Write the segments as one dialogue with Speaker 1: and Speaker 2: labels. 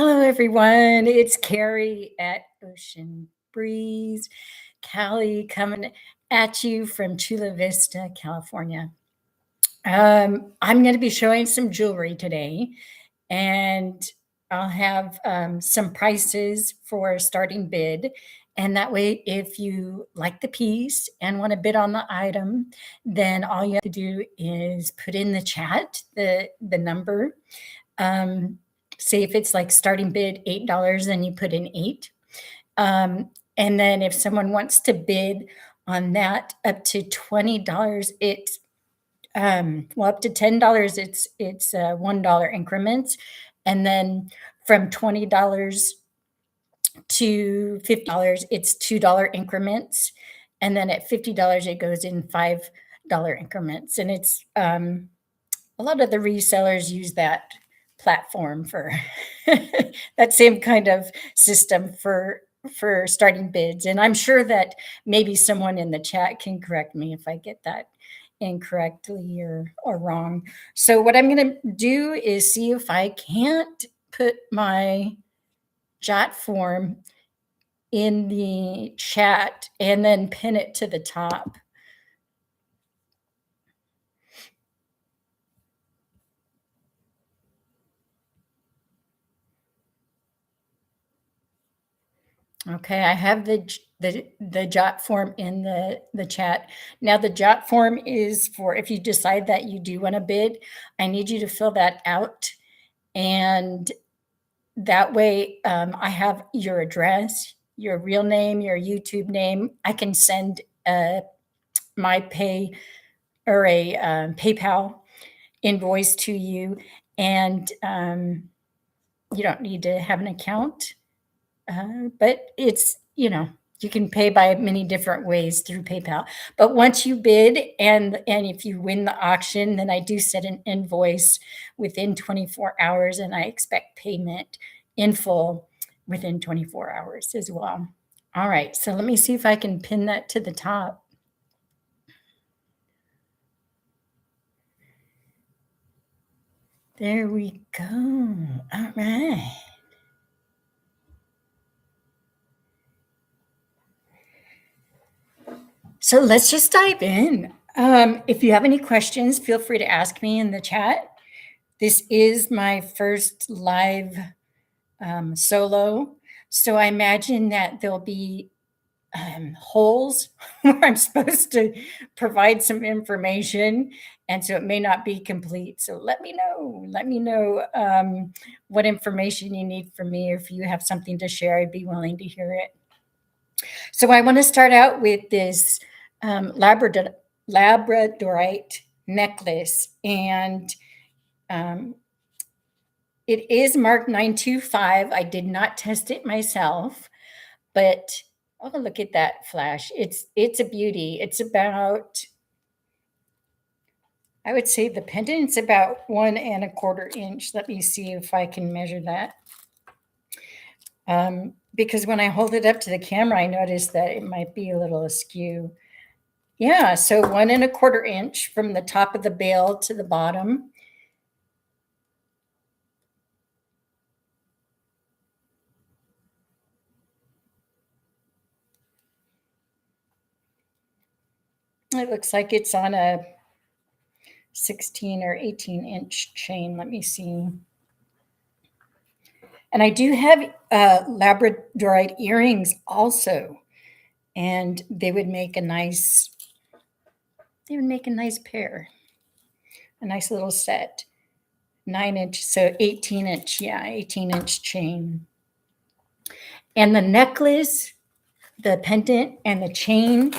Speaker 1: Hello, everyone. It's Carrie at Ocean Breeze. Callie coming at you from Chula Vista, California. I'm going to be showing some jewelry today, and I'll have some prices for starting bid. And that way, if you like the piece and want to bid on the item, then all you have to do is put in the chat the number. Say if it's like starting bid $8, then you put in 8. And then if someone wants to bid on that up to $20, it's up to $10, it's $1 increments, and then from $20 to $50, it's $2 increments, and then at $50, it goes in $5 increments, and it's a lot of the resellers use that platform for that same kind of system for starting bids. And I'm sure that maybe someone in the chat can correct me if I get that incorrectly or wrong. So what I'm going to do is see if I can't put my jot form in the chat and then pin it to the top. Okay, I have the jot form in the chat. Now the jot form is for if you decide that you do want to bid, I need you to fill that out, and that way I have your address, your real name, your YouTube name. I can send my pay or a PayPal invoice to you, and you don't need to have an account. But it's, you can pay by many different ways through PayPal. But once you bid and if you win the auction, then I do set an invoice within 24 hours, and I expect payment in full within 24 hours as well. All right, so let me see if I can pin that to the top. There we go. All right. So let's just dive in. If you have any questions, feel free to ask me in the chat. This is my first live solo, so I imagine that there'll be holes where I'm supposed to provide some information, and so it may not be complete. So let me know. Let me know what information you need from me, or if you have something to share, I'd be willing to hear it. So I want to start out with this Labradorite necklace, and it is marked 925. I did not test it myself, but oh, look at that flash. It's a beauty. It's about, I would say the pendant's about 1¼ inch. Let me see if I can measure that. Because when I hold it up to the camera, I noticed that it might be a little askew. Yeah, so 1¼ inch from the top of the bail to the bottom. It looks like it's on a 16 or 18-inch chain. Let me see. And I do have Labradorite earrings also, and they would make a nice pair, a nice little set. 9-inch, so 18-inch, yeah, 18-inch chain. And the necklace, the pendant, and the chain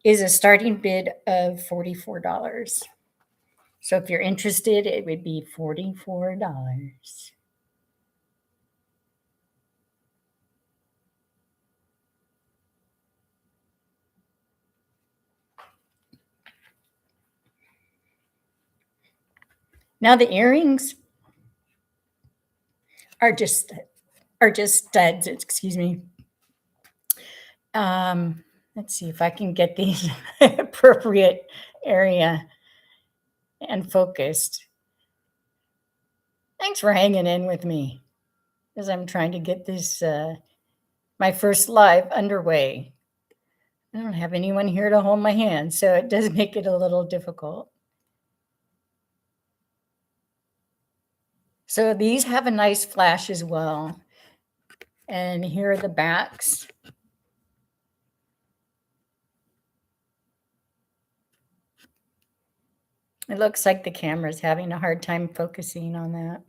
Speaker 1: is a starting bid of $44. So if you're interested, it would be $44. Now the earrings are just studs, excuse me. Let's see if I can get these appropriate area and focused. Thanks for hanging in with me. as I'm trying to get this, my first live underway. I don't have anyone here to hold my hand, so it does make it a little difficult. So these have a nice flash as well. And here are the backs. It looks like the camera's having a hard time focusing on that.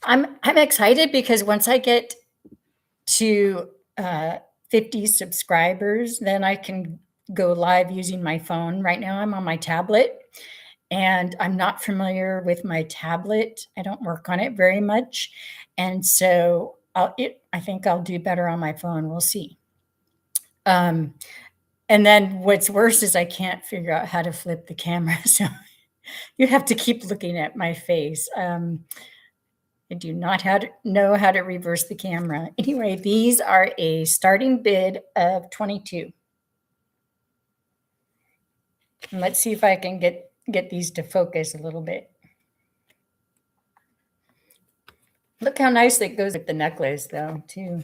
Speaker 1: I'm excited because once I get to 50 subscribers, then I can go live using my phone. Right now I'm on my tablet and I'm not familiar with my tablet. I don't work on it very much. And so I think I'll do better on my phone. We'll see. And then what's worse is I can't figure out how to flip the camera. So you have to keep looking at my face. I do not know how to reverse the camera. Anyway, these are a starting bid of 22. And let's see if I can get these to focus a little bit. Look how nice it goes with the necklace though, too.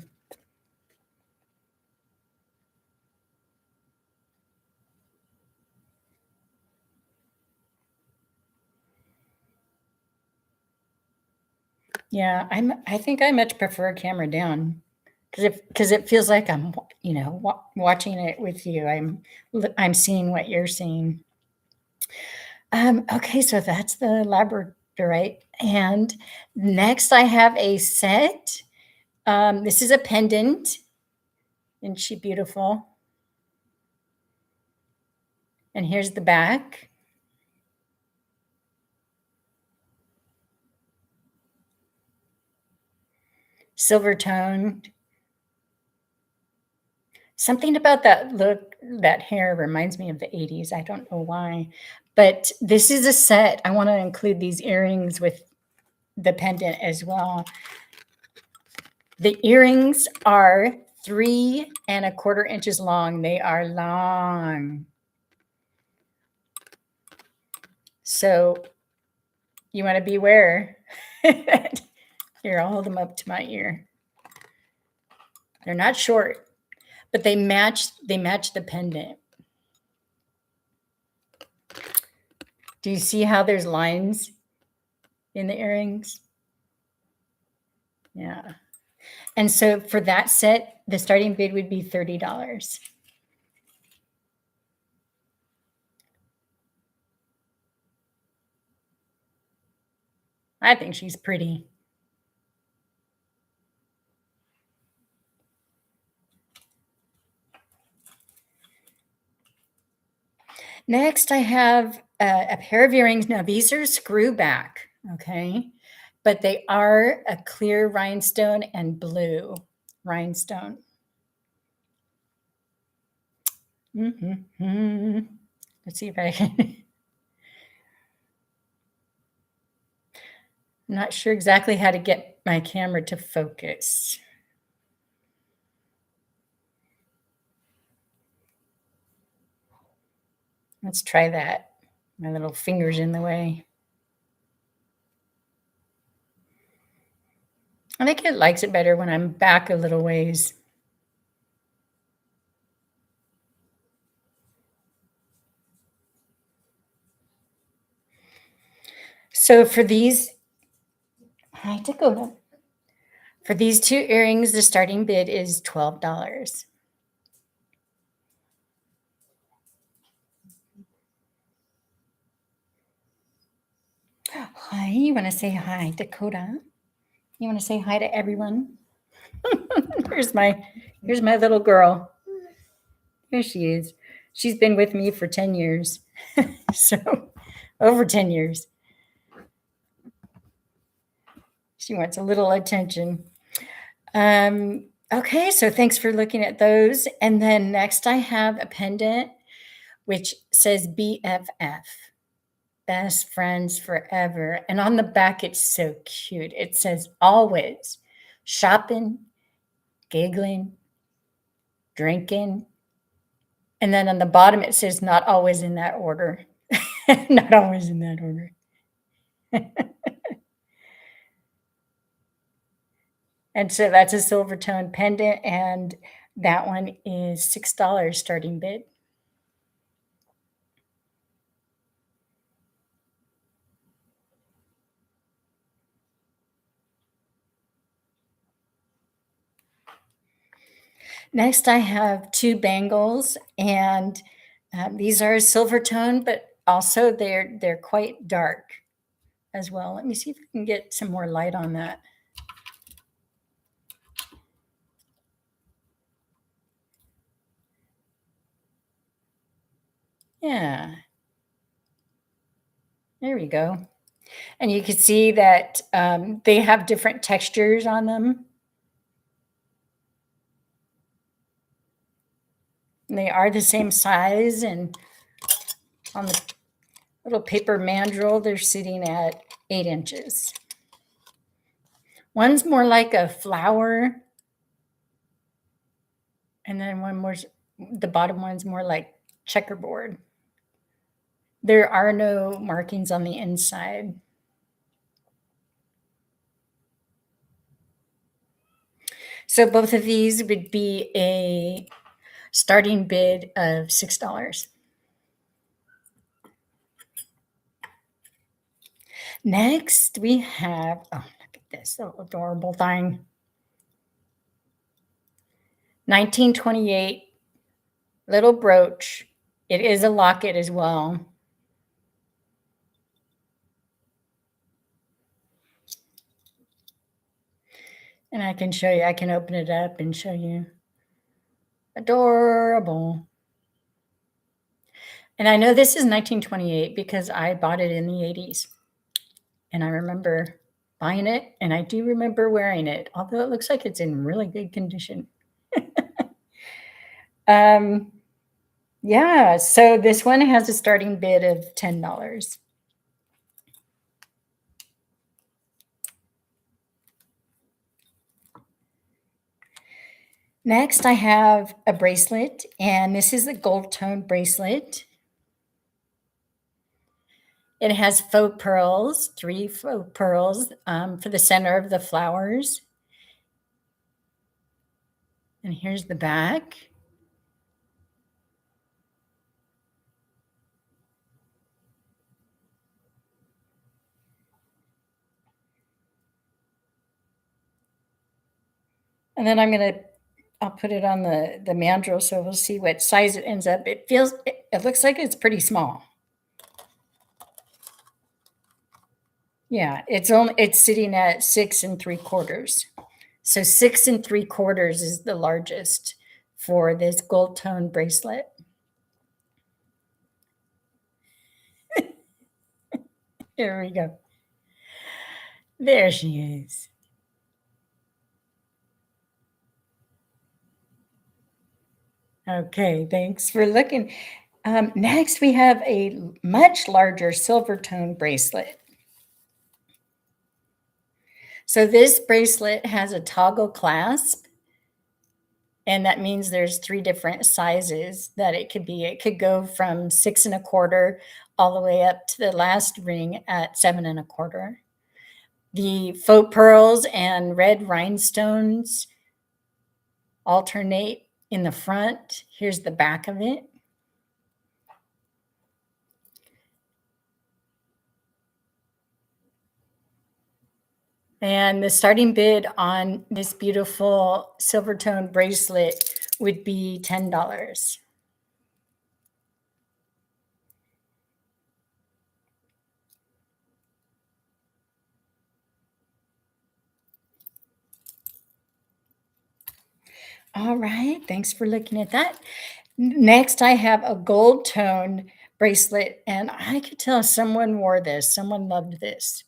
Speaker 1: Yeah, I think I much prefer a camera down because it feels like I'm, watching it with you. I'm seeing what you're seeing. Okay, so that's the labradorite. And next I have a set. This is a pendant. Isn't she beautiful? And here's the back. Silver toned. Something about that look, that hair reminds me of the 80s. I don't know why. But this is a set. I want to include these earrings with the pendant as well. The earrings are 3¼ inches long. They are long. So you want to beware. Here, I'll hold them up to my ear. They're not short, but they match the pendant. Do you see how there's lines in the earrings? Yeah. And so for that set, the starting bid would be $30. I think she's pretty. Next, I have a pair of earrings. Now, these are screw back, okay? But they are a clear rhinestone and blue rhinestone. Let's see if I can. I'm not sure exactly how to get my camera to focus. Let's try that. My little finger's in the way. I think it likes it better when I'm back a little ways. So for these, hi Dakota. For these two earrings, the starting bid is $12. Hi, you want to say hi, Dakota? You want to say hi to everyone? here's my little girl. Here she is. She's been with me for 10 years. So over 10 years. She wants a little attention. Okay, so thanks for looking at those. And then next I have a pendant which says BFF, best friends forever. And on the back, it's so cute. It says always shopping, giggling, drinking. And then on the bottom, it says not always in that order. Not always in that order. And so that's a silver tone pendant, and that one is $6 starting bid. Next, I have two bangles, and these are silver tone, but also they're quite dark as well. Let me see if I can get some more light on that. Yeah, there we go. And you can see that they have different textures on them. And they are the same size, and on the little paper mandrel, they're sitting at 8 inches. One's more like a flower, and then the bottom one's more like checkerboard. There are no markings on the inside. So both of these would be a starting bid of $6. Next, we have, oh, look at this little adorable thing. 1928 little brooch. It is a locket as well. And I can show you, I can open it up and show you. Adorable. And I know this is 1928 because I bought it in the 80s. And I remember buying it, and I do remember wearing it, although it looks like it's in really good condition. Yeah, so this one has a starting bid of $10. Next, I have a bracelet, and this is a gold tone bracelet. It has faux pearls, 3 faux pearls for the center of the flowers. And here's the back. And then I'll put it on the mandrel so we'll see what size it ends up. It looks like it's pretty small. Yeah, it's sitting at 6 3/4. So 6 3/4 is the largest for this gold tone bracelet. Here we go. There she is. Okay, thanks for looking. Next, we have a much larger silver tone bracelet. So this bracelet has a toggle clasp, and that means there's 3 different sizes that it could be. It could go from 6 1/4 all the way up to the last ring at 7 1/4. The faux pearls and red rhinestones alternate in the front. Here's the back of it. And the starting bid on this beautiful silver tone bracelet would be $10. All right, thanks for looking at that. Next, I have a gold tone bracelet, and I could tell someone wore this, someone loved this.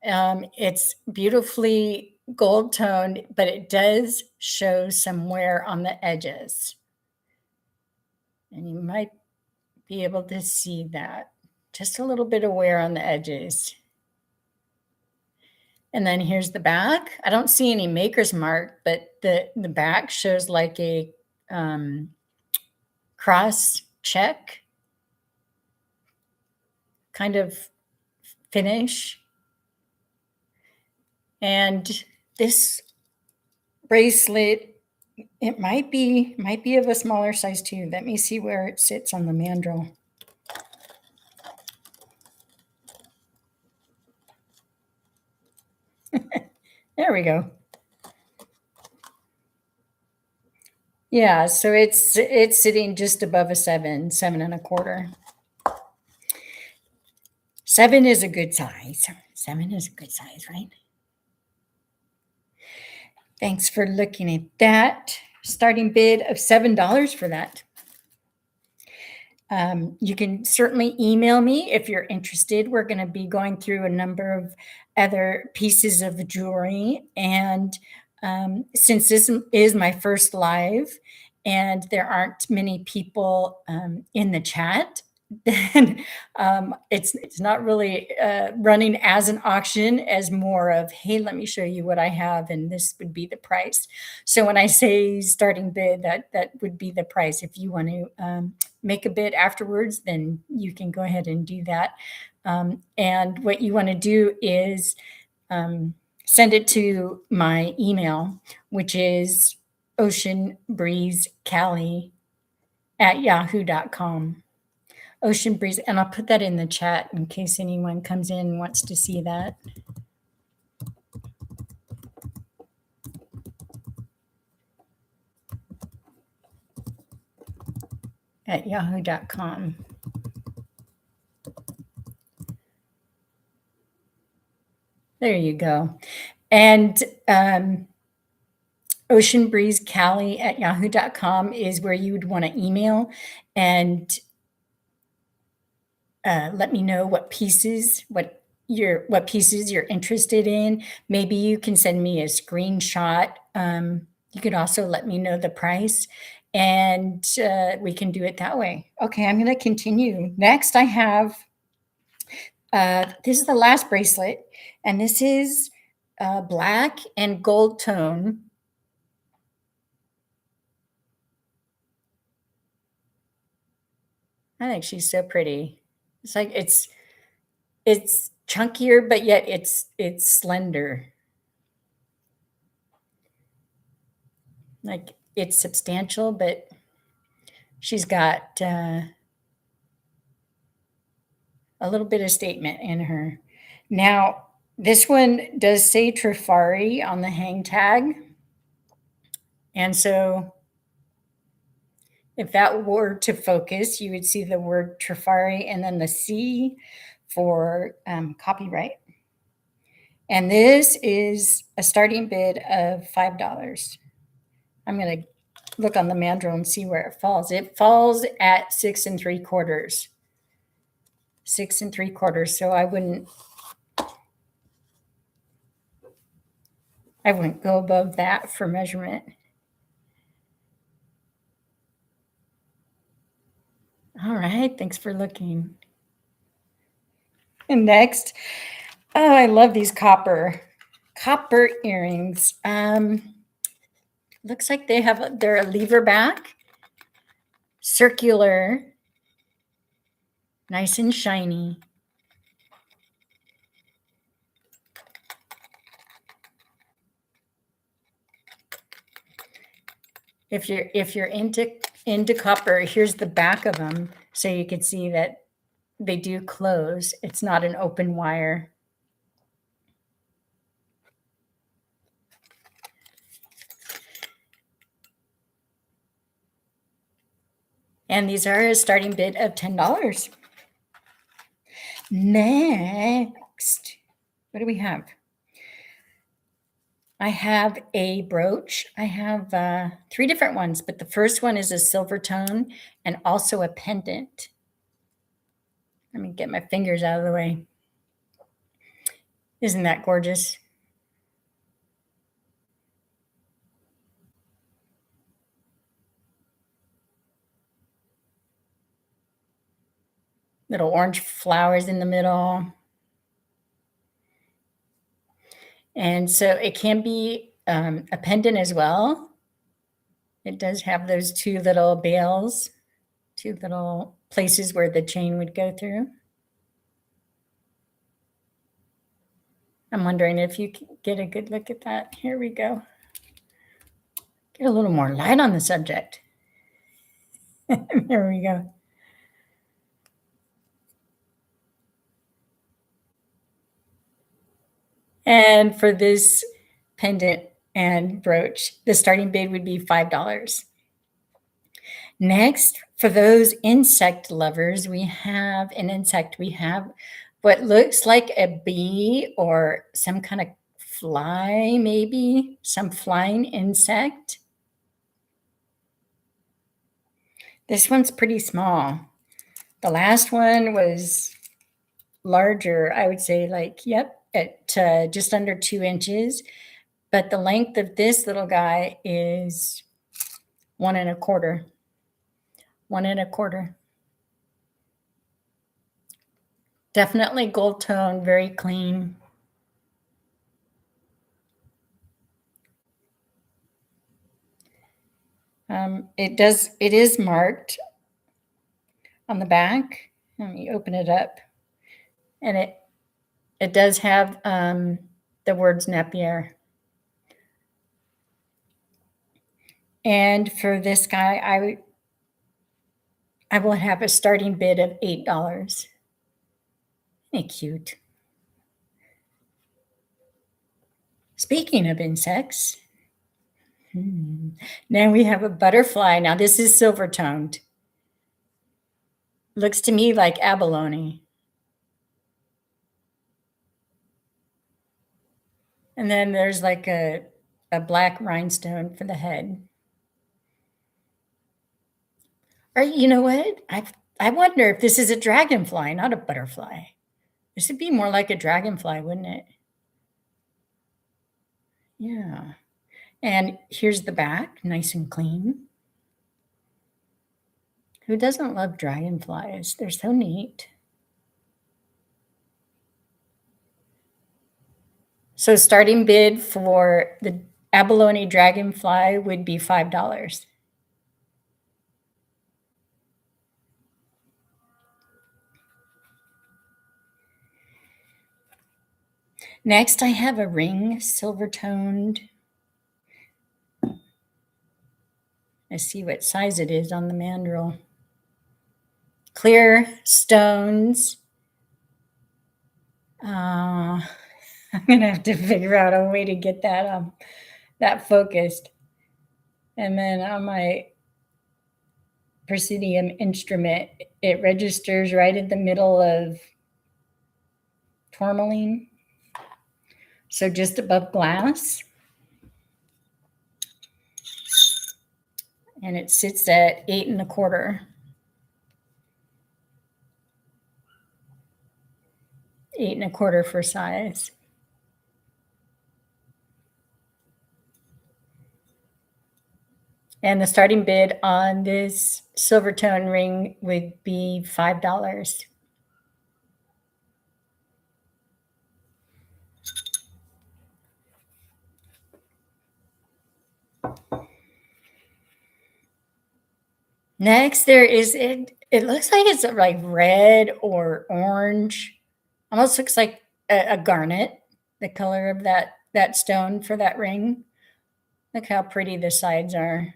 Speaker 1: It's beautifully gold toned, but it does show some wear on the edges. And you might be able to see that. Just a little bit of wear on the edges. And then here's the back. I don't see any maker's mark, but the back shows like a cross check kind of finish. And this bracelet, it might be of a smaller size too. Let me see where it sits on the mandrel. There we go. Yeah, so it's sitting just above a 7.25. 7 is a good size. 7 is a good size, right? Thanks for looking at that. Starting bid of $7 for that. You can certainly email me if you're interested. We're going to be going through a number of other pieces of jewelry. And since this is my first live and there aren't many people in the chat, then it's not really running as an auction, as more of, hey, let me show you what I have and this would be the price. So when I say starting bid, that would be the price. If you want to make a bid afterwards, then you can go ahead and do that. And what you want to do is send it to my email, which is oceanbreezecali@yahoo.com. Ocean Breeze, and I'll put that in the chat in case anyone comes in and wants to see that. At yahoo.com. There you go. And oceanbreezecali@yahoo.com is where you would want to email and let me know what pieces you're interested in. Maybe you can send me a screenshot. You could also let me know the price, and we can do it that way. Okay, I'm going to continue. Next, I have this is the last bracelet, and this is black and gold tone. I think she's so pretty. It's like it's chunkier, but yet it's slender. Like it's substantial, but she's got a little bit of statement in her. Now, this one does say Trifari on the hang tag. And so if that were to focus, you would see the word Trifari and then the C for copyright. And this is a starting bid of $5. I'm going to look on the mandrel and see where it falls. It falls at 6 3/4. 6 3/4. So I wouldn't go above that for measurement. All right, thanks for looking. And next, oh, I love these copper earrings. Looks like they're a lever back, circular, nice and shiny. If you're into copper, here's the back of them, so you can see that they do close. It's not an open wire. And these are a starting bid of $10. Next, what do we have? I have a brooch. I have 3 different ones, but the first one is a silver tone and also a pendant. Let me get my fingers out of the way. Isn't that gorgeous? Little orange flowers in the middle. And so it can be a pendant as well. It does have those 2 little bails, 2 little places where the chain would go through. I'm wondering if you can get a good look at that. Here we go. Get a little more light on the subject. There we go. And for this pendant and brooch, the starting bid would be $5. Next, for those insect lovers, we have an insect. We have what looks like a bee or some kind of fly, maybe some flying insect. This one's pretty small. The last one was larger, I would say, like, yep, at just under 2 inches. But the length of this little guy is 1 1/4. 1 1/4. Definitely gold tone, very clean. It is marked on the back. Let me open it up. And it does have the words Napier. And for this guy, I will have a starting bid of $8. Isn't it cute? Speaking of insects, now we have a butterfly. Now this is silver toned. Looks to me like abalone. And then there's like a black rhinestone for the head. Or you know what? I wonder if this is a dragonfly, not a butterfly. This would be more like a dragonfly, wouldn't it? Yeah. And here's the back, nice and clean. Who doesn't love dragonflies? They're so neat. So starting bid for the abalone dragonfly would be $5. Next, I have a ring, silver toned. Let's see what size it is on the mandrel. Clear stones. I'm gonna have to figure out a way to get that focused. And then on my Presidium instrument, it registers right in the middle of tourmaline. So just above glass. And it sits at 8 1/4. 8 1/4 for size. And the starting bid on this silver tone ring would be $5. Next, there is it looks like it's like red or orange. Almost looks like a garnet, the color of that stone for that ring. Look how pretty the sides are.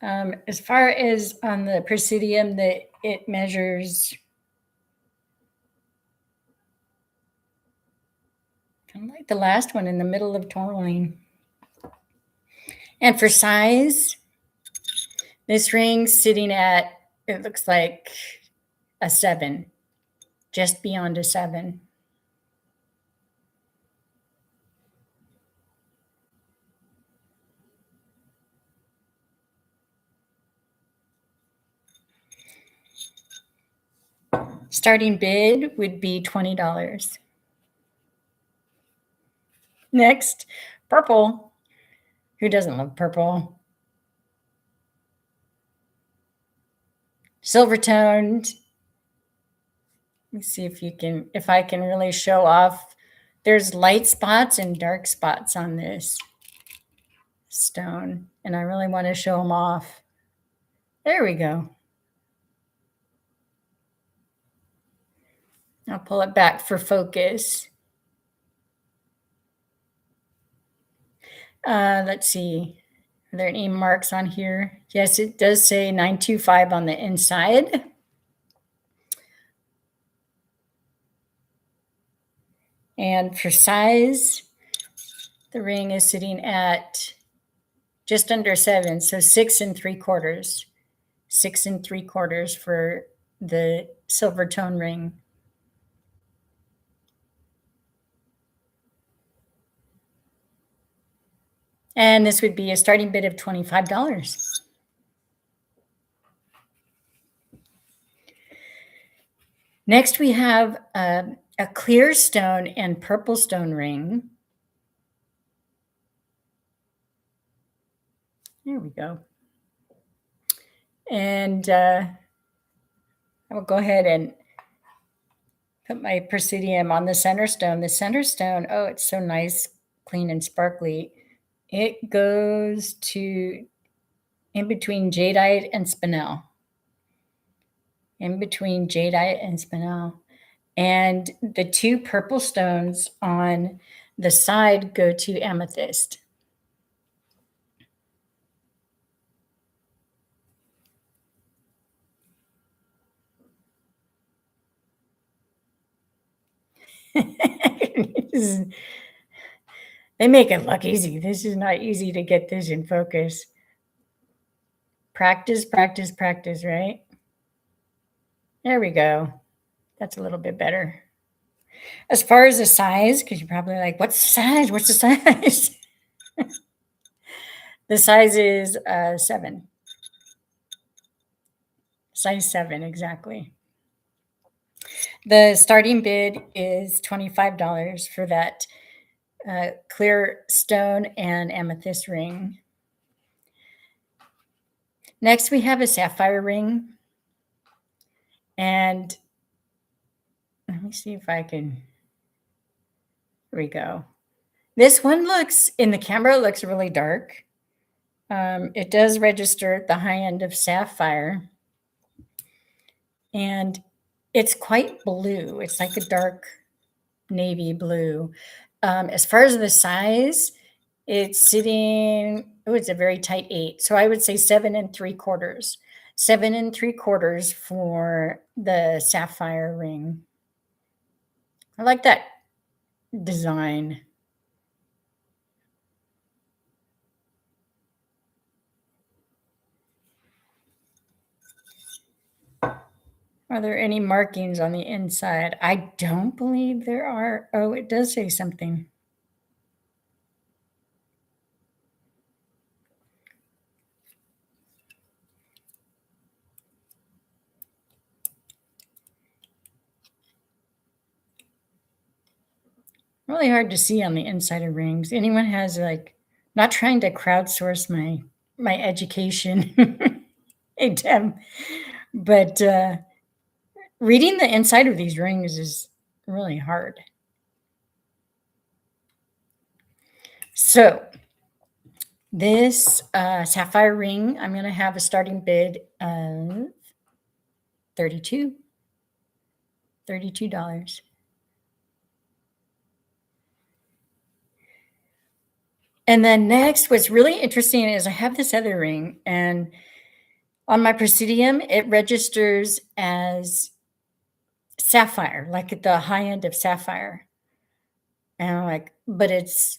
Speaker 1: As far as on the Presidium, it measures kind of like the last one in the middle of tourmaline. And for size, this ring's sitting at, it looks like a 7, just beyond a 7. Starting bid would be $20. Next, purple. Who doesn't love purple? Silver toned. Let me see if I can really show off. There's light spots and dark spots on this stone, and I really want to show them off. There we go. I'll pull it back for focus. Let's see. Are there any marks on here? Yes, it does say 925 on the inside. And for size, the ring is sitting at just under 7, so 6 3/4. 6 3/4 for the silver tone ring. And this would be a starting bid of $25. Next, we have a clear stone and purple stone ring. There we go. And I will go ahead and put my Presidium on the center stone. The center stone, oh, it's so nice, clean and sparkly. It goes to in between jadeite and spinel. In between jadeite and spinel. And the 2 purple stones on the side go to amethyst. They make it look easy. This is not easy to get this in focus. Practice, practice, practice, right? There we go. That's a little bit better. As far as the size, because you're probably like, what's the size? What's the size? The size is 7. Size 7, exactly. The starting bid is $25 for that clear stone and amethyst ring. Next, we have a sapphire ring. And let me see if I can. Here we go. This one looks, in the camera, it looks really dark. It does register at the high end of sapphire. And it's quite blue. It's like a dark navy blue. As far as the size, it's sitting, oh, it's a very tight 8. So I would say 7 3/4. 7 3/4 for the sapphire ring. I like that design. Are there any markings on the inside? I don't believe there are. Oh, it does say something. Really hard to see on the inside of rings. Anyone has like, not trying to crowdsource my education, hey Deb, but reading the inside of these rings is really hard. So this sapphire ring, I'm going to have a starting bid of $32. And then next, what's really interesting is I have this other ring, and on my Presidium, it registers as sapphire, like at the high end of sapphire. And I'm like, but it's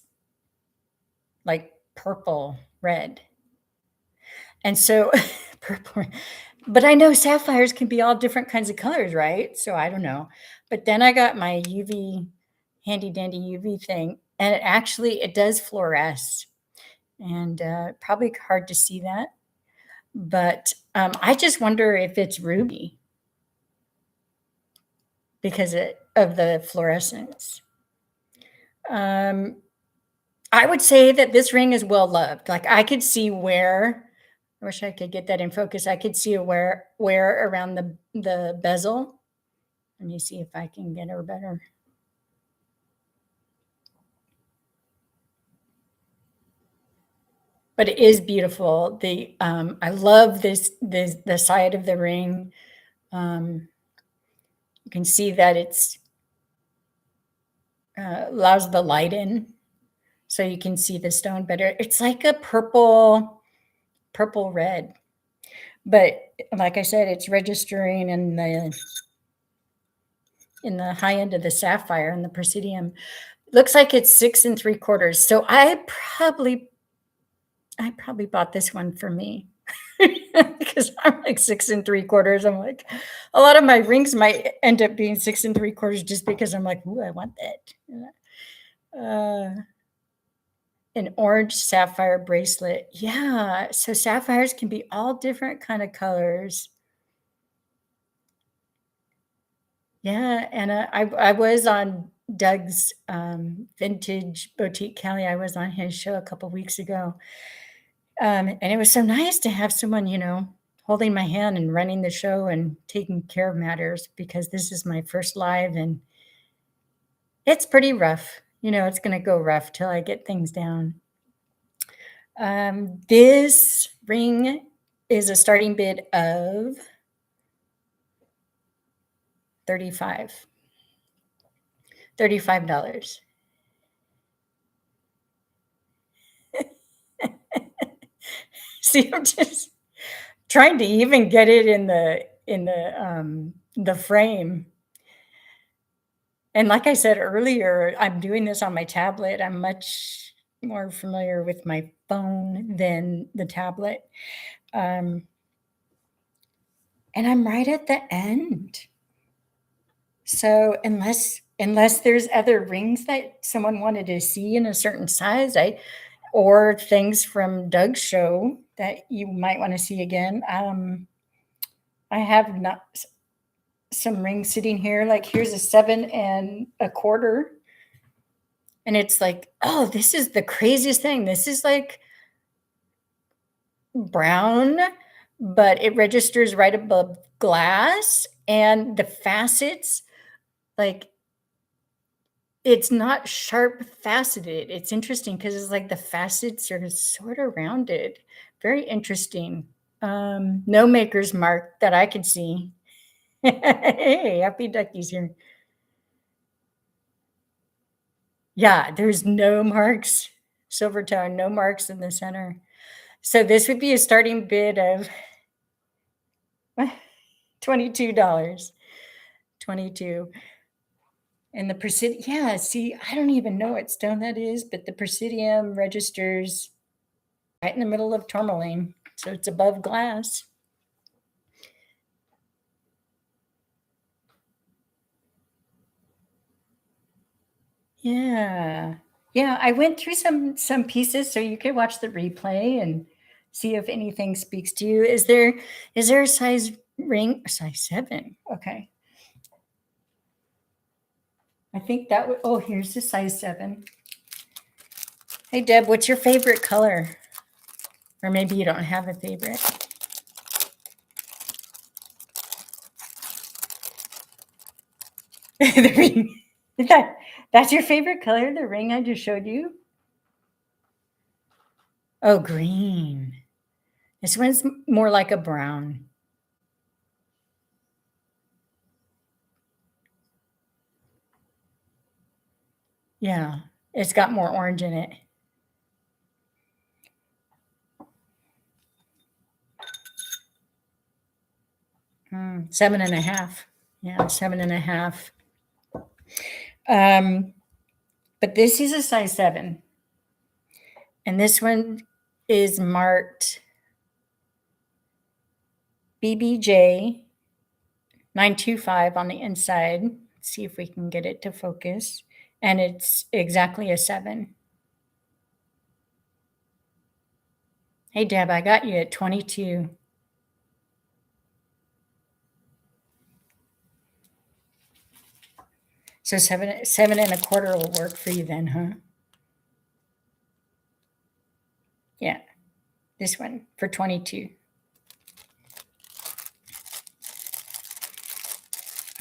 Speaker 1: like purple, red. And so purple, but I know sapphires can be all different kinds of colors, right? So I don't know. But then I got my UV, handy dandy UV thing, and it does fluoresce. And probably hard to see that. But I just wonder if it's ruby because of the fluorescence. I would say that this ring is well loved. Like I could see where, I wish I could get that in focus. I could see where around the bezel. Let me see if I can get her better. but it is beautiful. I love the side of the ring. You can see that it's allows the light in, so you can see the stone better. It's like a purple red, but like I said, it's registering in the high end of the sapphire and the Presidium. Looks like it's 6 3/4. So I probably bought this one for me because I'm like 6 3/4. I'm like, a lot of my rings might end up being 6 3/4 just because I'm like, ooh, I want that. An orange sapphire bracelet. Yeah. So sapphires can be all different kind of colors. Yeah, and I was on Doug's vintage boutique Kelly. I was on his show a couple weeks ago, and it was so nice to have someone, holding my hand and running the show and taking care of matters because this is my first live and it's pretty rough. It's going to go rough till I get things down. This ring is a starting bid of 35 $35. See, I'm just trying to even get it in the frame. And like I said earlier, I'm doing this on my tablet. I'm much more familiar with my phone than the tablet. Um, and I'm right at the end. So unless there's other rings that someone wanted to see in a certain size, or things from Doug's show that you might want to see again. I have not some rings sitting here. Like here's a 7 1/4, and it's like, oh, this is the craziest thing. This is like brown, but it registers right above glass, and the facets, like it's not sharp faceted. It's interesting because it's like the facets are sort of rounded. Very interesting. No maker's mark that I could see. Hey, Happy Ducky's here. Yeah, there's no marks, silver tone, no marks in the center. So this would be a starting bid of $22. 22. And the Presidium, yeah, see, I don't even know what stone that is, but the Presidium registers right in the middle of tourmaline. So it's above glass. Yeah. Yeah, I went through some pieces so you could watch the replay and see if anything speaks to you. Is there a size ring? Size 7. Okay. I think that would, oh, here's the size 7. Hey Deb, what's your favorite color? Or maybe you don't have a favorite. The ring. That's your favorite color, the ring I just showed you? Oh, green. This one's more like a brown. Yeah, it's got more orange in it. Mm, 7.5. Yeah, 7.5. But this is a size 7. And this one is marked BBJ 925 on the inside. Let's see if we can get it to focus. And it's exactly a 7. Hey, Deb, I got you at 22. So 7 1/4 will work for you then, huh? Yeah, this one for 22.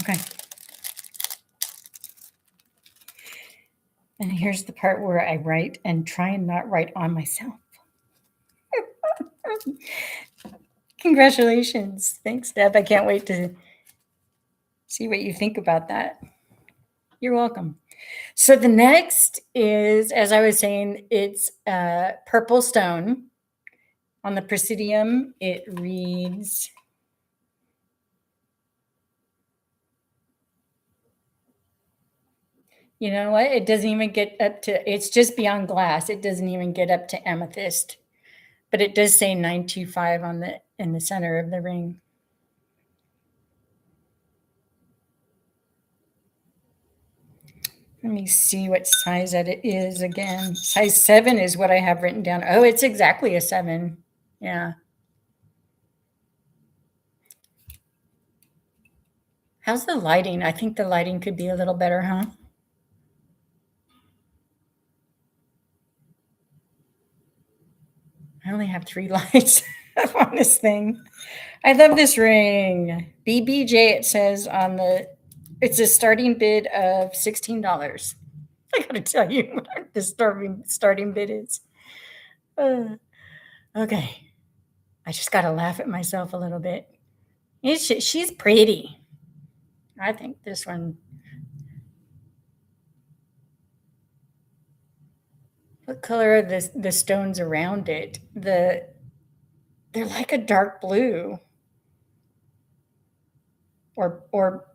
Speaker 1: Okay. And here's the part where I write and try and not write on myself. Congratulations. Thanks, Deb. I can't wait to see what you think about that. You're welcome. So the next is, as I was saying, it's purple stone. On the Presidium, it reads, you know what? It doesn't even get up to, it's just beyond glass. It doesn't even get up to amethyst. But it does say 925 on the in the center of the ring. Let me see what size that it is again. Size 7 is what I have written down. Oh, it's exactly a 7. Yeah. How's the lighting? I think the lighting could be a little better, huh? I only have 3 lights on this thing. I love this ring. BBJ, it says on the, it's a starting bid of $16. I gotta tell you what the starting bid is. Okay. I just gotta laugh at myself a little bit. She's pretty. I think this one. What color are the stones around it? They're like a dark blue. Or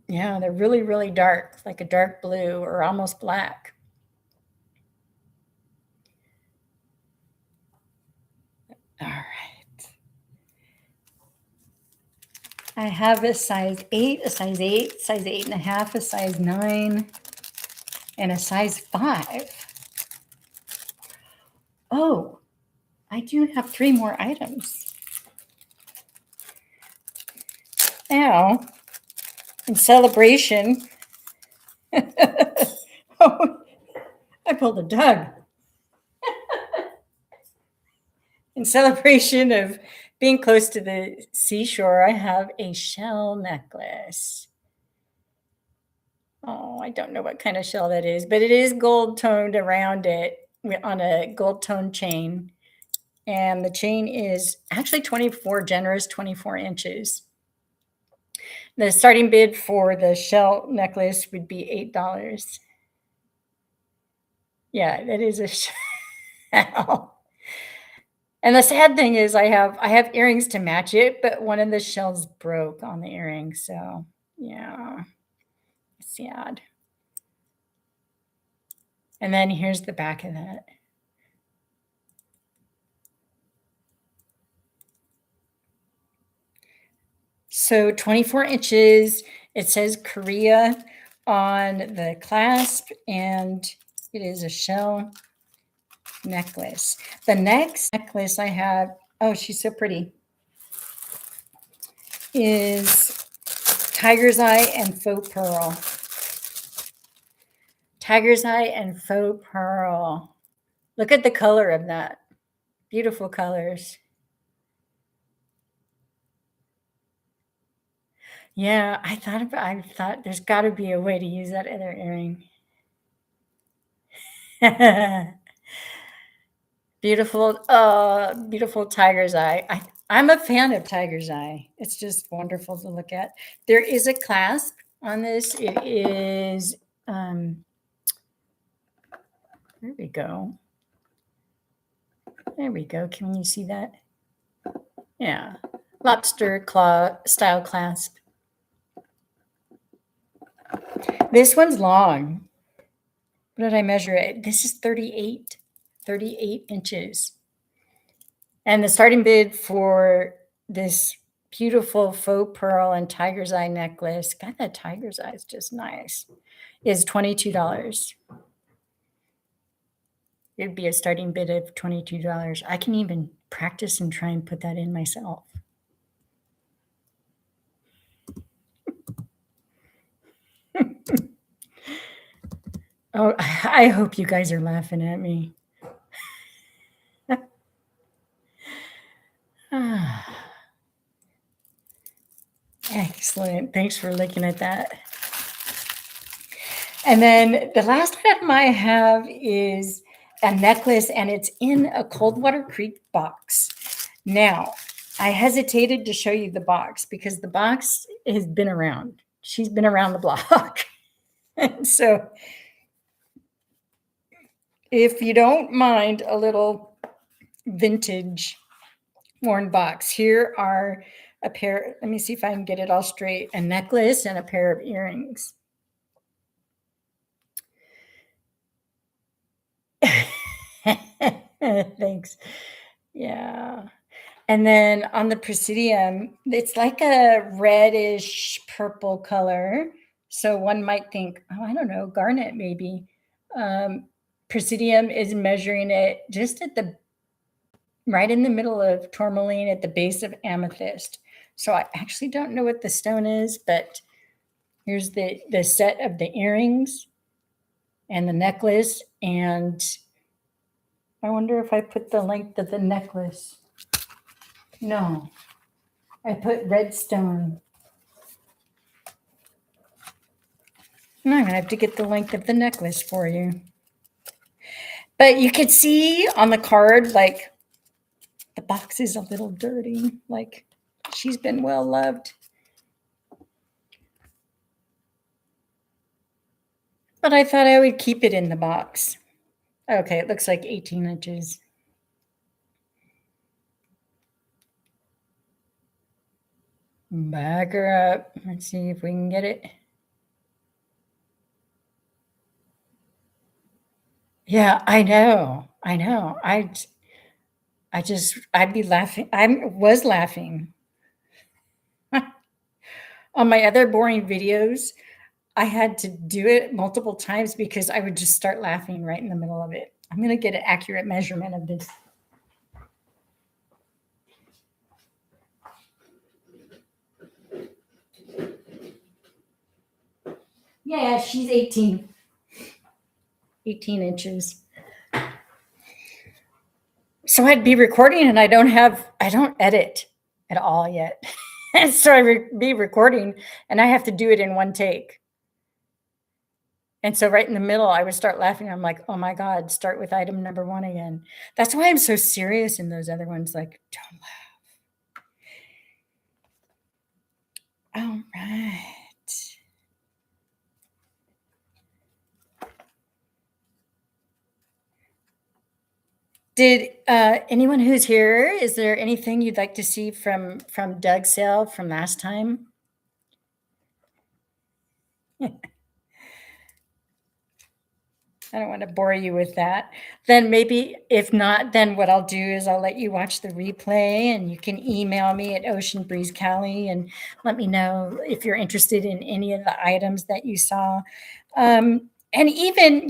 Speaker 1: yeah, they're really, really dark, like a dark blue or almost black. All right. I have a size 8, a size 8, size 8.5, a size 9, and a size 5. Oh, I do have 3 more items. Now, in celebration, oh, I pulled a Doug. In celebration of being close to the seashore, I have a shell necklace. Oh, I don't know what kind of shell that is, but it is gold toned around it on a gold toned chain. And the chain is actually 24 inches. The starting bid for the shell necklace would be $8. Yeah, it is a shell. And the sad thing is I have earrings to match it, but one of the shells broke on the earring. So yeah, sad. And then here's the back of that. So 24 inches, it says Korea on the clasp, and it is a shell necklace. The next necklace I have, oh, she's so pretty, is Tiger's Eye and Faux Pearl. Tiger's Eye and Faux Pearl. Look at the color of that. Beautiful colors. Yeah, I thought there's got to be a way to use that other earring. Beautiful, beautiful tiger's eye. I'm a fan of tiger's eye. It's just wonderful to look at. There is a clasp on this. It is, there we go. There we go. Can you see that? Yeah. Lobster claw style clasp. This one's long. What did I measure it? This is 38 inches. And the starting bid for this beautiful faux pearl and tiger's eye necklace, God, that tiger's eye is just nice, is $22. It'd be a starting bid of $22. I can even practice and try and put that in myself. Oh, I hope you guys are laughing at me. Excellent. Thanks for looking at that. And then the last item I have is a necklace, and it's in a Coldwater Creek box. Now, I hesitated to show you the box because the box has been around. She's been around the block. So if you don't mind a little vintage worn box, here are a pair, let me see if I can get it all straight, a necklace and a pair of earrings. Thanks. Yeah. And then on the Presidium, it's like a reddish purple color. So one might think, oh, I don't know, garnet maybe. Presidium is measuring it just at the right in the middle of tourmaline at the base of amethyst. So I actually don't know what the stone is, but here's the set of the earrings and the necklace. And I wonder if I put the length of the necklace. No, I put red stone. I'm going to have to get the length of the necklace for you. But you could see on the card, like, the box is a little dirty. Like, she's been well loved. But I thought I would keep it in the box. Okay, it looks like 18 inches. Back her up. Let's see if we can get it. Yeah, I know. I know. I'd be laughing. I was laughing. On my other boring videos, I had to do it multiple times because I would just start laughing right in the middle of it. I'm going to get an accurate measurement of this. Yeah, she's 18 inches. So I'd be recording and I don't edit at all yet. And so I'd be recording and I have to do it in one take. And so right in the middle, I would start laughing. I'm like, oh my God, start with item number 1 again. That's why I'm so serious in those other ones. Like, don't laugh. All right. Did anyone who's here, is there anything you'd like to see from Doug's sale from last time? I don't want to bore you with that. Then maybe if not, then what I'll do is I'll let you watch the replay and you can email me at Ocean Breeze Cali and let me know if you're interested in any of the items that you saw. And even,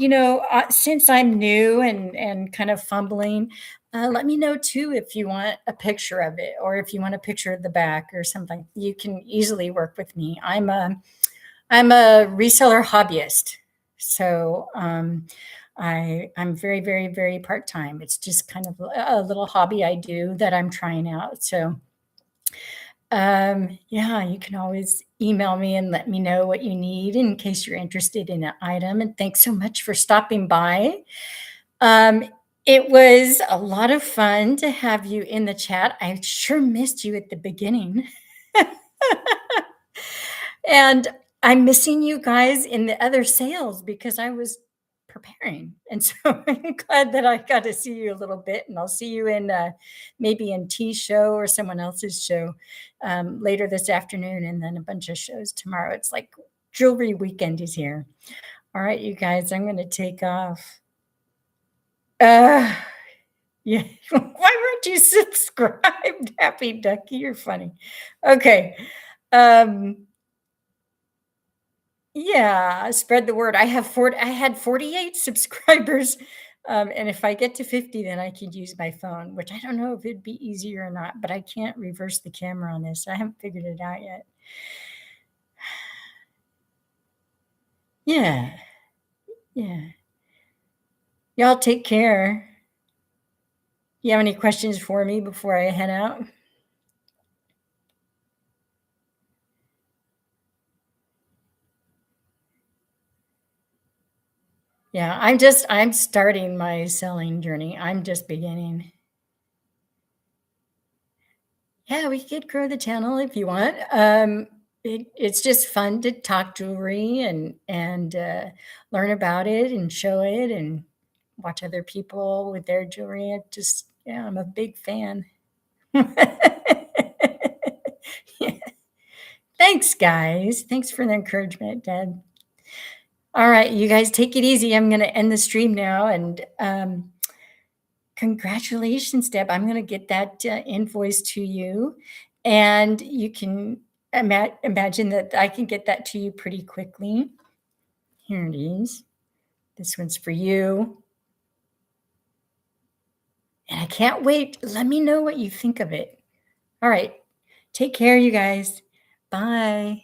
Speaker 1: since I'm new and kind of fumbling, let me know too if you want a picture of it or if you want a picture of the back or something. You can easily work with me. I'm a reseller hobbyist. So I'm very, very, very part-time. It's just kind of a little hobby I do that I'm trying out. So yeah, you can always email me and let me know what you need in case you're interested in an item. And thanks so much for stopping by. It was a lot of fun to have you in the chat. I sure missed you at the beginning. And I'm missing you guys in the other sales because I was preparing. And so I'm glad that I got to see you a little bit. And I'll see you in maybe in T's show or someone else's show later this afternoon, and then a bunch of shows tomorrow. It's like jewelry weekend is here. All right, you guys, I'm going to take off. Yeah. Why weren't you subscribed? Happy Ducky, you're funny. Okay. Yeah, spread the word. I had 48 subscribers. And if I get to 50, then I could use my phone, which I don't know if it'd be easier or not, but I can't reverse the camera on this. I haven't figured it out yet. Yeah. Yeah. Y'all take care. You have any questions for me before I head out? Yeah, I'm starting my selling journey. I'm just beginning. Yeah, we could grow the channel if you want. It's just fun to talk jewelry and learn about it and show it and watch other people with their jewelry. It just yeah, I'm a big fan. Yeah. Thanks, guys. Thanks for the encouragement, Dad. All right, you guys take it easy. I'm gonna end the stream now, and, congratulations, Deb. I'm gonna get that, invoice to you, and you can imagine that I can get that to you pretty quickly. Here it is. This one's for you, and I can't wait. Let me know what you think of it. All right. Take care, you guys. Bye.